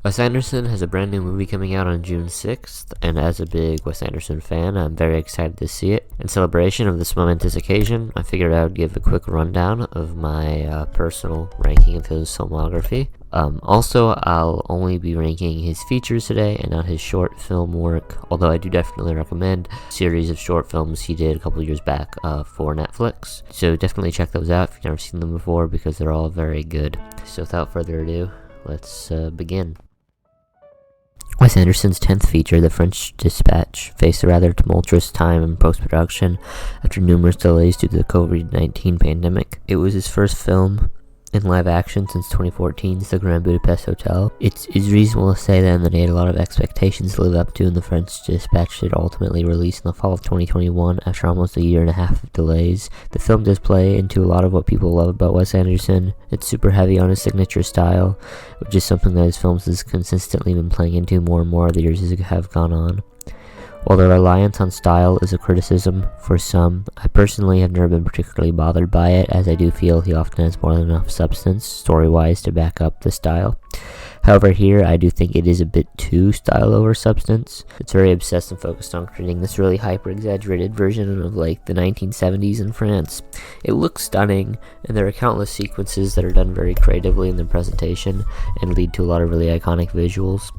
Wes Anderson has a brand new movie coming out on June 6th, and as a big Wes Anderson fan, I'm very excited to see it. In celebration of this momentous occasion, I figured I would give a quick rundown of my personal ranking of his filmography. Also, I'll only be ranking his features today and not his short film work, although I do definitely recommend a series of short films he did a couple years back for Netflix. So definitely check those out if you've never seen them before, because they're all very good. So without further ado, let's begin. Wes Anderson's 10th feature, The French Dispatch, faced a rather tumultuous time in post-production after numerous delays due to the COVID-19 pandemic. It was his first film in live action since 2014's The Grand Budapest Hotel. It's reasonable to say then that he had a lot of expectations to live up to, and The French Dispatch did ultimately release in the fall of 2021 after almost a year and a half of delays. The film does play into a lot of what people love about Wes Anderson. It's super heavy on his signature style, which is something that his films has consistently been playing into more and more the years have gone on. While the reliance on style is a criticism for some, I personally have never been particularly bothered by it, as I do feel he often has more than enough substance, story-wise, to back up the style. However, here, I do think it is a bit too style over substance. It's very obsessed and focused on creating this really hyper-exaggerated version of, like, the 1970s in France. It looks stunning, and there are countless sequences that are done very creatively in the presentation and lead to a lot of really iconic visuals.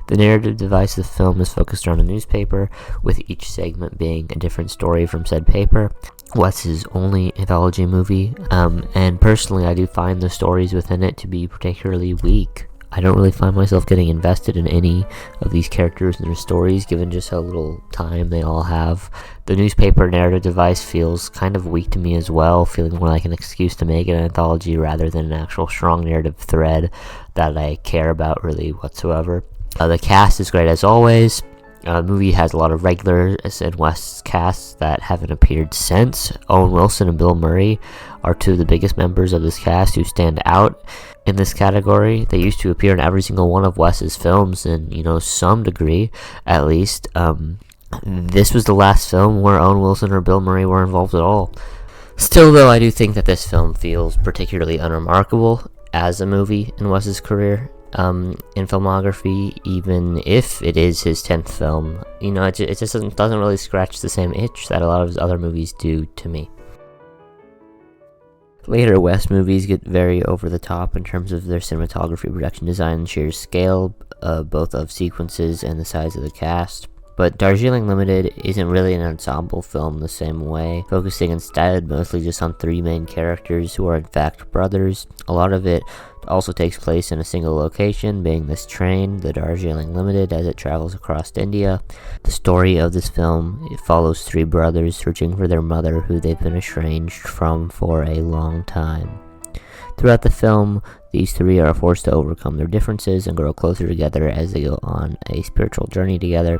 The narrative device of the film is focused around a newspaper, with each segment being a different story from said paper. Wes's only anthology movie, and personally I do find the stories within it to be particularly weak. I don't really find myself getting invested in any of these characters and their stories, given just how little time they all have. The newspaper narrative device feels kind of weak to me as well, feeling more like an excuse to make an anthology rather than an actual strong narrative thread that I care about really whatsoever. The cast is great as always. The movie has a lot of regulars in West's cast that haven't appeared since. Owen Wilson and Bill Murray are two of the biggest members of this cast who stand out in this category. They used to appear in every single one of Wes's films in, some degree, at least. This was the last film where Owen Wilson or Bill Murray were involved at all. Still, though, I do think that this film feels particularly unremarkable as a movie in Wes's career. In filmography, even if it is his 10th film, it just doesn't really scratch the same itch that a lot of his other movies do to me. Later Wes movies get very over the top in terms of their cinematography, production design, and sheer scale, both of sequences and the size of the cast. But Darjeeling Limited isn't really an ensemble film the same way, focusing instead mostly just on three main characters who are in fact brothers. A lot of it also takes place in a single location, being this train, the Darjeeling Limited, as it travels across India. The story of this film, it follows three brothers searching for their mother, who they've been estranged from for a long time. Throughout the film, these three are forced to overcome their differences and grow closer together as they go on a spiritual journey together.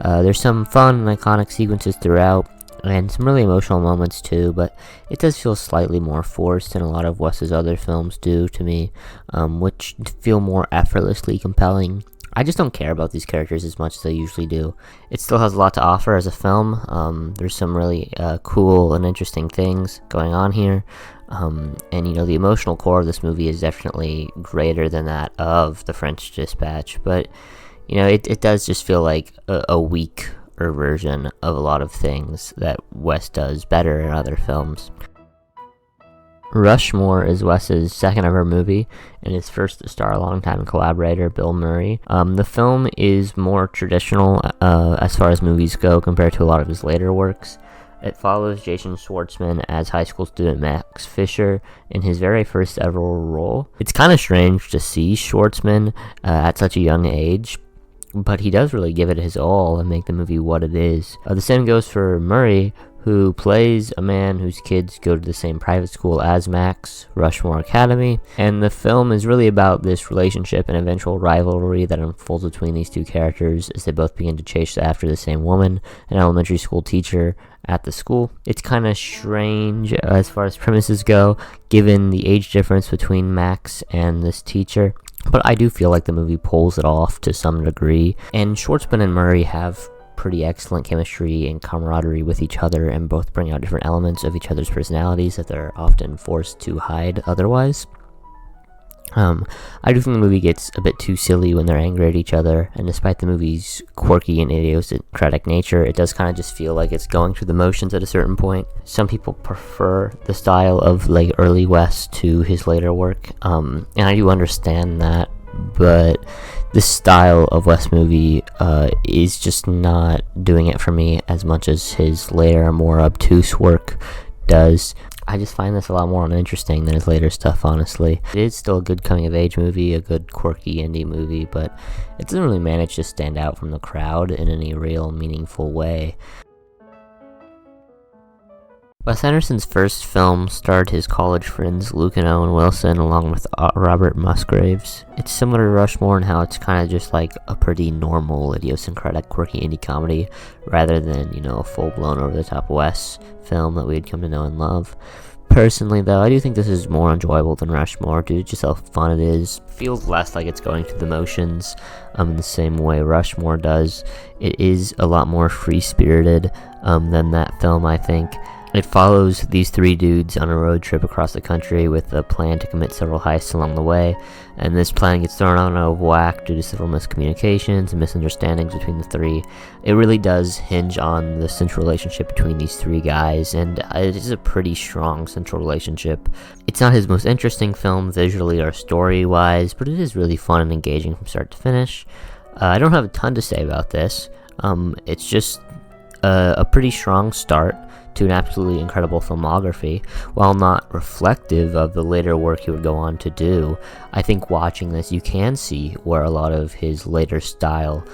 There's some fun and iconic sequences throughout, and some really emotional moments too, but it does feel slightly more forced than a lot of Wes's other films do to me, which feel more effortlessly compelling. I just don't care about these characters as much as I usually do. It still has a lot to offer as a film. There's some really cool and interesting things going on here. And the emotional core of this movie is definitely greater than that of The French Dispatch, but it does just feel like a weaker version of a lot of things that Wes does better in other films. Rushmore is Wes's second ever movie, and his first to star longtime collaborator Bill Murray. The film is more traditional as far as movies go compared to a lot of his later works. It follows Jason Schwartzman as high school student Max Fisher in his very first ever role. It's kind of strange to see Schwartzman at such a young age, but he does really give it his all and make the movie what it is. The same goes for Murray, who plays a man whose kids go to the same private school as Max, Rushmore Academy, and the film is really about this relationship and eventual rivalry that unfolds between these two characters as they both begin to chase after the same woman, an elementary school teacher at the school. It's kind of strange as far as premises go, given the age difference between Max and this teacher, but I do feel like the movie pulls it off to some degree, and Schwartzman and Murray have pretty excellent chemistry and camaraderie with each other, and both bring out different elements of each other's personalities that they're often forced to hide otherwise. I do think the movie gets a bit too silly when they're angry at each other, and despite the movie's quirky and idiosyncratic nature, it does kind of just feel like it's going through the motions at a certain point. Some people prefer the style of like early Wes to his later work, and I do understand that, but this style of Wes movie is just not doing it for me as much as his later, more obtuse work does. I just find this a lot more uninteresting than his later stuff, honestly. It is still a good coming-of-age movie, a good quirky indie movie, but it doesn't really manage to stand out from the crowd in any real meaningful way. Wes Anderson's first film starred his college friends Luke and Owen Wilson along with Robert Musgraves. It's similar to Rushmore in how it's kind of just like a pretty normal, idiosyncratic, quirky indie comedy rather than, a full-blown over-the-top Wes film that we had come to know and love. Personally, though, I do think this is more enjoyable than Rushmore due to just how fun it is. Feels less like it's going through the motions in the same way Rushmore does. It is a lot more free-spirited than that film, I think. It follows these three dudes on a road trip across the country with a plan to commit several heists along the way, and this plan gets thrown out of whack due to several miscommunications and misunderstandings between the three. It really does hinge on the central relationship between these three guys, and it is a pretty strong central relationship. It's not his most interesting film visually or story-wise, but it is really fun and engaging from start to finish. I don't have a ton to say about this. It's just a pretty strong start to an absolutely incredible filmography. While not reflective of the later work he would go on to do, I think watching this you can see where a lot of his later style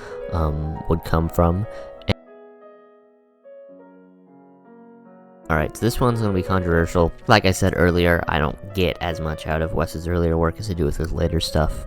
would come from. Alright, so this one's going to be controversial. Like I said earlier, I don't get as much out of Wes's earlier work as I do with his later stuff.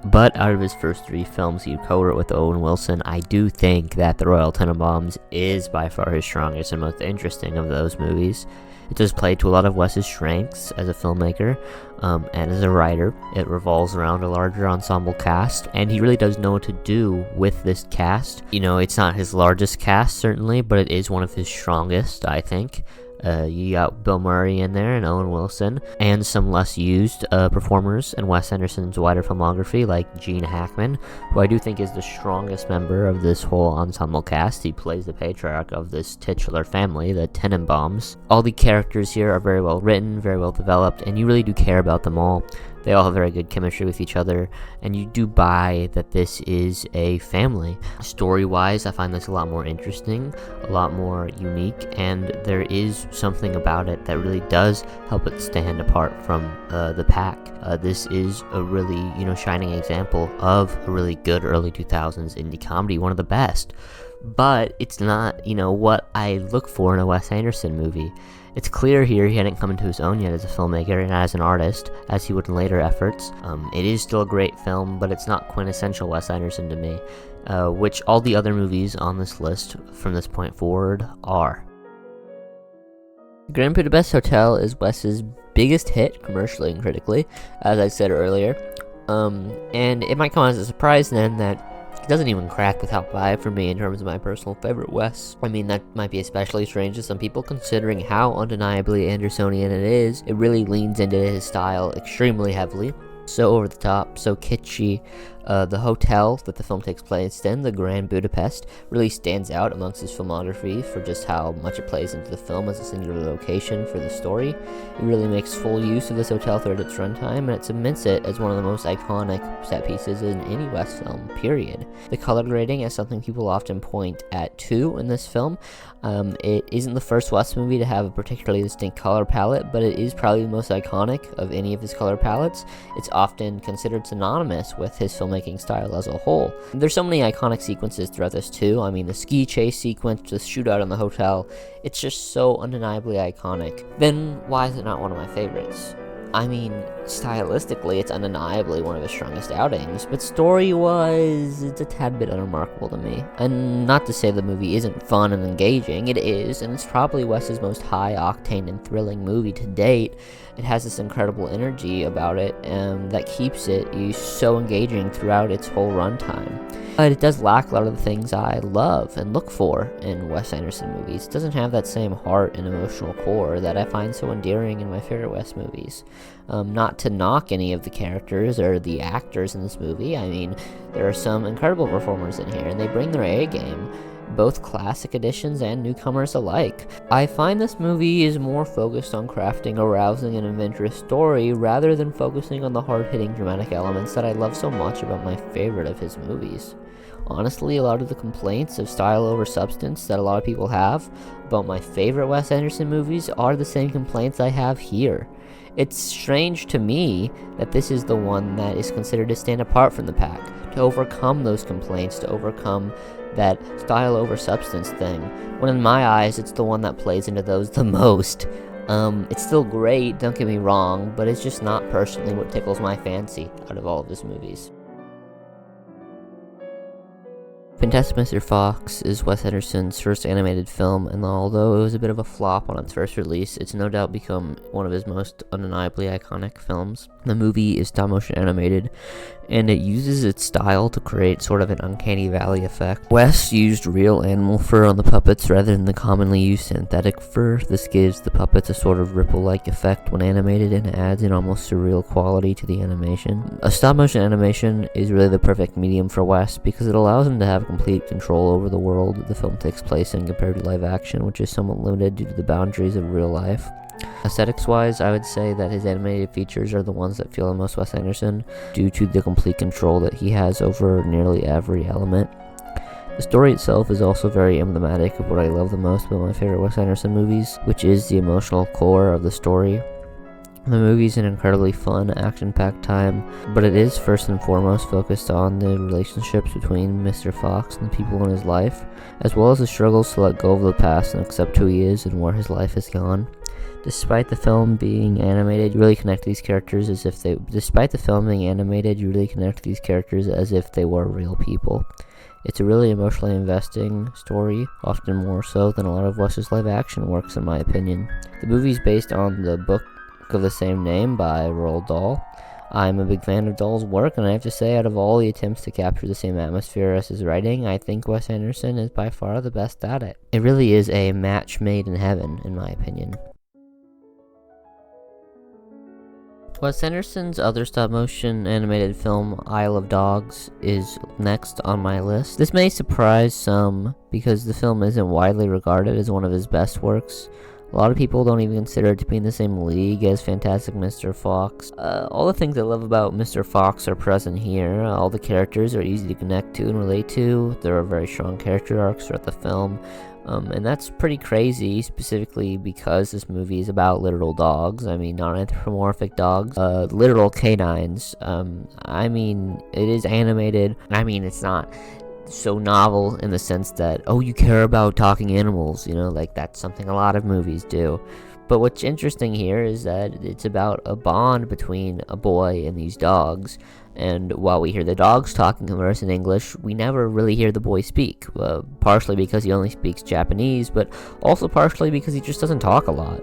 But out of his first three films he co-wrote with Owen Wilson, I do think that The Royal Tenenbaums is by far his strongest and most interesting of those movies. It does play to a lot of Wes's strengths as a filmmaker and as a writer. It revolves around a larger ensemble cast, and he really does know what to do with this cast. It's not his largest cast, certainly, but it is one of his strongest, I think. You got Bill Murray in there and Owen Wilson, and some less used performers in Wes Anderson's wider filmography, like Gene Hackman, who I do think is the strongest member of this whole ensemble cast. He plays the patriarch of this titular family, the Tennenbaums. All the characters here are very well written, very well developed, and you really do care about them all. They all have very good chemistry with each other, and you do buy that this is a family. Story-wise, I find this a lot more interesting, a lot more unique, and there is something about it that really does help it stand apart from the pack. This is a really, shining example of a really good early 2000s indie comedy, one of the best. But it's not, what I look for in a Wes Anderson movie. It's clear here he hadn't come into his own yet as a filmmaker and as an artist, as he would in later efforts. It is still a great film, but it's not quintessential Wes Anderson to me, which all the other movies on this list from this point forward are. Grand Budapest Hotel is Wes's biggest hit, commercially and critically, as I said earlier. And it might come as a surprise then that it doesn't even crack the top 5 for me in terms of my personal favorite Wes. I mean, that might be especially strange to some people considering how undeniably Andersonian it is. It really leans into his style extremely heavily. So over the top, so kitschy. The hotel that the film takes place in, the Grand Budapest, really stands out amongst his filmography for just how much it plays into the film as a singular location for the story. It really makes full use of this hotel throughout its runtime, and it cements it as one of the most iconic set pieces in any Wes film, period. The color grading is something people often point at too in this film. It isn't the first Wes movie to have a particularly distinct color palette, but it is probably the most iconic of any of his color palettes. It's often considered synonymous with his filmmaking style as a whole. There's so many iconic sequences throughout this too. I mean, the ski chase sequence, the shootout in the hotel, it's just so undeniably iconic. Then why is it not one of my favorites? I mean, stylistically, it's undeniably one of his strongest outings, but story-wise, it's a tad bit unremarkable to me. And not to say the movie isn't fun and engaging, it is, and it's probably Wes's most high-octane and thrilling movie to date. It has this incredible energy about it that keeps it so engaging throughout its whole runtime. But it does lack a lot of the things I love and look for in Wes Anderson movies. It doesn't have that same heart and emotional core that I find so endearing in my favorite Wes movies. Not not to knock any of the characters or the actors in this movie. I mean, there are some incredible performers in here, and they bring their A game, both classic editions and newcomers alike. I find this movie is more focused on crafting a rousing and adventurous story rather than focusing on the hard-hitting dramatic elements that I love so much about my favorite of his movies. Honestly, a lot of the complaints of style over substance that a lot of people have about my favorite Wes Anderson movies are the same complaints I have here. It's strange to me that this is the one that is considered to stand apart from the pack, to overcome those complaints, to overcome that style over substance thing, when in my eyes it's the one that plays into those the most. It's still great, don't get me wrong, but it's just not personally what tickles my fancy out of all of his movies. Fantastic Mr. Fox is Wes Anderson's first animated film, and although it was a bit of a flop on its first release, it's no doubt become one of his most undeniably iconic films. The movie is stop-motion animated, and it uses its style to create sort of an uncanny valley effect. Wes used real animal fur on the puppets rather than the commonly used synthetic fur. This gives the puppets a sort of ripple-like effect when animated and adds an almost surreal quality to the animation. A stop-motion animation is really the perfect medium for Wes because it allows him to have complete control over the world the film takes place in compared to live action, which is somewhat limited due to the boundaries of real life. Aesthetics-wise, I would say that his animated features are the ones that feel the most Wes Anderson, due to the complete control that he has over nearly every element. The story itself is also very emblematic of what I love the most about my favorite Wes Anderson movies, which is the emotional core of the story. The movie's an incredibly fun, action-packed time, but it is first and foremost focused on the relationships between Mr. Fox and the people in his life, as well as the struggles to let go of the past and accept who he is and where his life has gone. Despite the film being animated, you really connect these characters as if they were real people. It's a really emotionally investing story, often more so than a lot of Wes's live-action works, in my opinion. The movie's based on the book of the same name by Roald Dahl. I'm a big fan of Dahl's work, and I have to say, out of all the attempts to capture the same atmosphere as his writing, I think Wes Anderson is by far the best at it. It really is a match made in heaven, in my opinion. Wes Anderson's other stop-motion animated film, Isle of Dogs, is next on my list. This may surprise some, because the film isn't widely regarded as one of his best works. A lot of people don't even consider it to be in the same league as Fantastic Mr. Fox. All the things I love about Mr. Fox are present here. All the characters are easy to connect to and relate to. There are very strong character arcs throughout the film. And that's pretty crazy, specifically because this movie is about literal dogs. I mean, not anthropomorphic dogs, literal canines. I mean, it is animated. I mean, it's not so novel in the sense that, oh, you care about talking animals, you know, like that's something a lot of movies do. But what's interesting here is that it's about a bond between a boy and these dogs. And while we hear the dogs talk and converse in English, we never really hear the boy speak, partially because he only speaks Japanese, but also partially because he just doesn't talk a lot.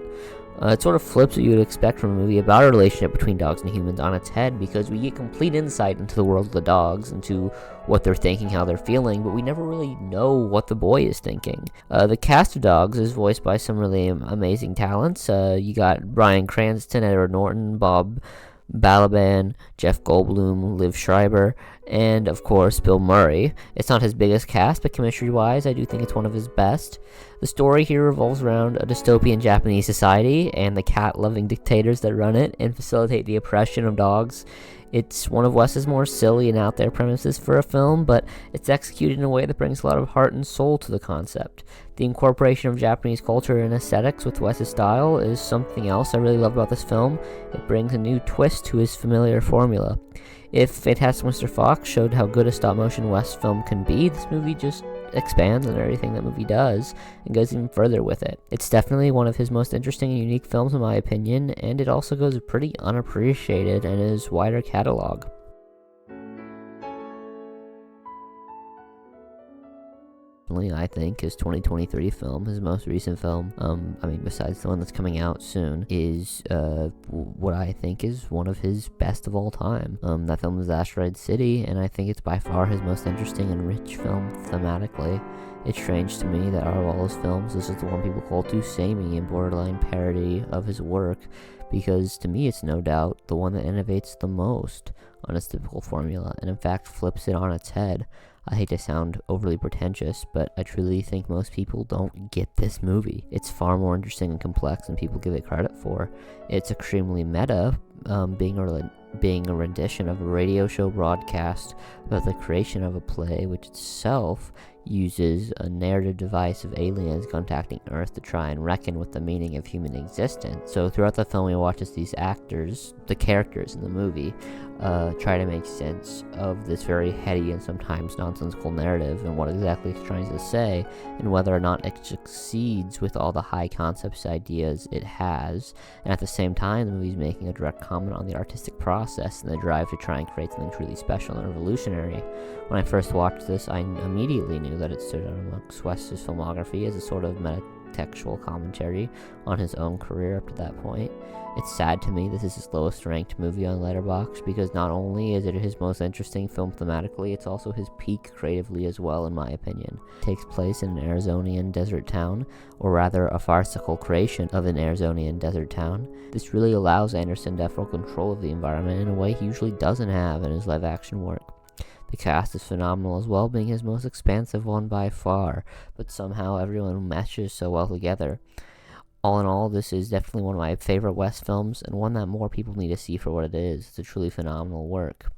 It sort of flips what you would expect from a movie about a relationship between dogs and humans on its head, because we get complete insight into the world of the dogs, into what they're thinking, how they're feeling, but we never really know what the boy is thinking. The cast of dogs is voiced by some really amazing talents. You got Bryan Cranston, Edward Norton, Bob Balaban, Jeff Goldblum, Liv Schreiber, and of course Bill Murray. It's not his biggest cast, but chemistry-wise, I do think it's one of his best. The story here revolves around a dystopian Japanese society and the cat-loving dictators that run it and facilitate the oppression of dogs. It's one of Wes's more silly and out there premises for a film, but it's executed in a way that brings a lot of heart and soul to the concept. The incorporation of Japanese culture and aesthetics with Wes's style is something else I really love about this film. It brings a new twist to his familiar formula. If Fantastic Mr. Fox showed how good a stop-motion Wes film can be, this movie just expands on everything that movie does and goes even further with it. It's definitely one of his most interesting and unique films in my opinion, and it also goes pretty unappreciated in his wider catalog. I think his 2023 film, his most recent film, besides the one that's coming out soon, is what I think is one of his best of all time. That film is Asteroid City, and I think it's by far his most interesting and rich film thematically. It's strange to me that out of all his films, this is the one people call too samey and borderline parody of his work, because to me it's no doubt the one that innovates the most on its typical formula, and in fact flips it on its head. I hate to sound overly pretentious, but I truly think most people don't get this movie. It's far more interesting and complex than people give it credit for. It's extremely meta, being a rendition of a radio show broadcast about the creation of a play, which itself uses a narrative device of aliens contacting Earth to try and reckon with the meaning of human existence. So throughout the film, we watch as these actors, the characters in the movie, try to make sense of this very heady and sometimes nonsensical narrative and what exactly it's trying to say, and whether or not it succeeds with all the high concepts ideas it has. And at the same time, the movie's making a direct comment on the artistic process and the drive to try and create something truly special and revolutionary. When I first watched this, I immediately knew that it stood out amongst Wes's filmography as a sort of metatextual commentary on his own career up to that point. It's sad to me this is his lowest ranked movie on Letterboxd, because not only is it his most interesting film thematically, it's also his peak creatively as well, in my opinion. It takes place in an Arizonian desert town, or rather a farcical creation of an Arizonian desert town. This really allows Anderson to have full control of the environment in a way he usually doesn't have in his live action work. The cast is phenomenal as well, being his most expansive one by far, but somehow everyone meshes so well together. All in all, this is definitely one of my favorite Wes films, and one that more people need to see for what it is. It's a truly phenomenal work.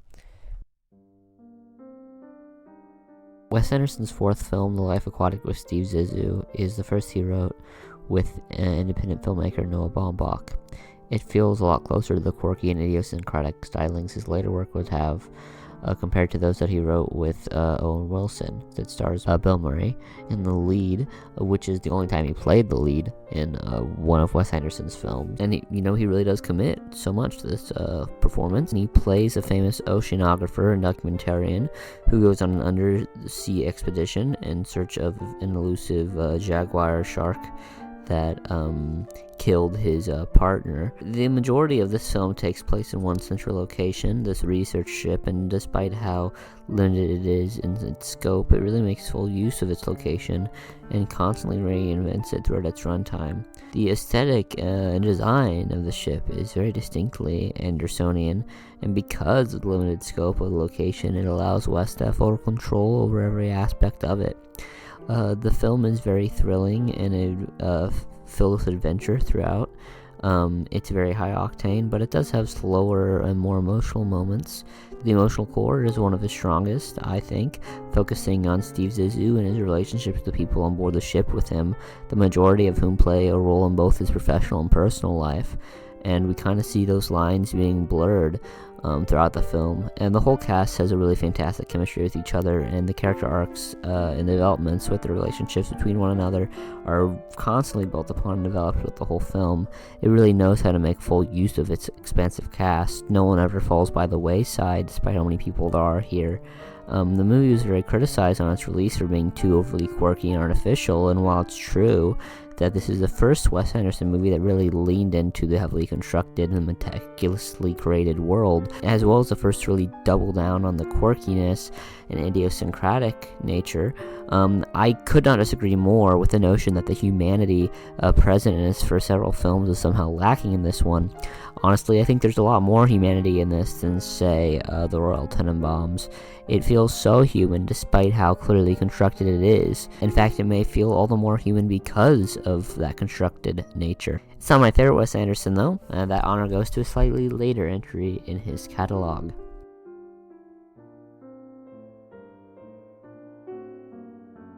Wes Anderson's fourth film, The Life Aquatic with Steve Zissou, is the first he wrote with independent filmmaker Noah Baumbach. It feels a lot closer to the quirky and idiosyncratic stylings his later work would have, compared to those that he wrote with Owen Wilson, that stars Bill Murray in the lead, which is the only time he played the lead in one of Wes Anderson's films. And he really does commit so much to this performance. And he plays a famous oceanographer and documentarian who goes on an undersea expedition in search of an elusive jaguar shark that killed his partner. The majority of this film takes place in one central location, this research ship, and despite how limited it is in its scope, it really makes full use of its location and constantly reinvents it throughout its runtime. The aesthetic and design of the ship is very distinctly Andersonian, and because of the limited scope of the location, it allows Wes to have full control over every aspect of it. The film is very thrilling and filled with adventure throughout. It's very high octane, but it does have slower and more emotional moments. The emotional core is one of his strongest, I think, focusing on Steve Zissou and his relationships with the people on board the ship with him, the majority of whom play a role in both his professional and personal life. And we kind of see those lines being blurred throughout the film, and the whole cast has a really fantastic chemistry with each other, and the character arcs and developments with the relationships between one another are constantly built upon and developed with the whole film. It really knows how to make full use of its expansive cast. No one ever falls by the wayside, despite how many people there are here. The movie was very criticized on its release for being too overly quirky and artificial, and while it's true that this is the first Wes Anderson movie that really leaned into the heavily constructed and meticulously created world, as well as the first to really double down on the quirkiness and idiosyncratic nature, I could not disagree more with the notion that the humanity present in his first several films is somehow lacking in this one. Honestly, I think there's a lot more humanity in this than, say, the Royal Tennenbaums. It feels so human despite how clearly constructed it is. In fact, it may feel all the more human because of that constructed nature. It's not my favorite Wes Anderson though, and that honor goes to a slightly later entry in his catalog.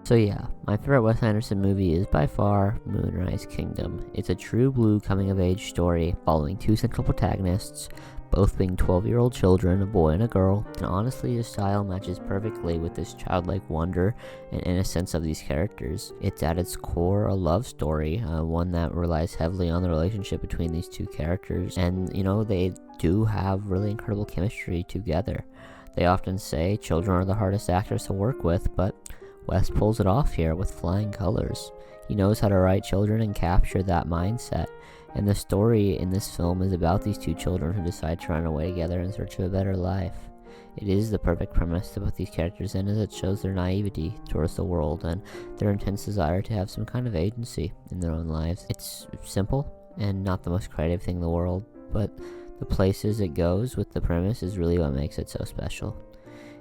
So yeah, my favorite Wes Anderson movie is by far Moonrise Kingdom. It's a true blue coming-of-age story following two central protagonists, both being 12-year-old children, a boy and a girl, and honestly his style matches perfectly with this childlike wonder and innocence of these characters. It's at its core a love story, one that relies heavily on the relationship between these two characters, and they do have really incredible chemistry together. They often say children are the hardest actors to work with, but Wes pulls it off here with flying colors. He knows how to write children and capture that mindset, and the story in this film is about these two children who decide to run away together in search of a better life. It is the perfect premise to put these characters in, as it shows their naivety towards the world and their intense desire to have some kind of agency in their own lives. It's simple, and not the most creative thing in the world, but the places it goes with the premise is really what makes it so special.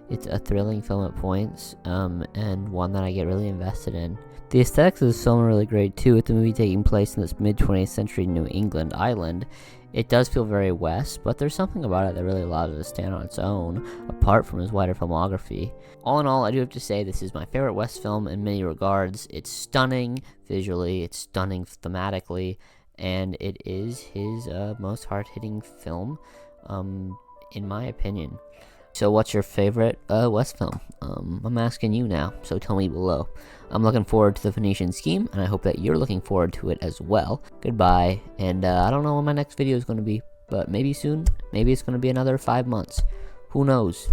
It's a thrilling film at points, and one that I get really invested in. The aesthetics of this film are really great too, with the movie taking place in this mid-20th century New England island. It does feel very West, but there's something about it that really allows it to stand on its own, apart from his wider filmography. All in all, I do have to say this is my favorite Wes film in many regards. It's stunning visually, it's stunning thematically, and it is his most hard-hitting film, in my opinion. So what's your favorite Wes film? I'm asking you now, so tell me below. I'm looking forward to the Phoenician Scheme, and I hope that you're looking forward to it as well. Goodbye, and I don't know when my next video is going to be, but maybe soon. Maybe it's going to be another 5 months. Who knows?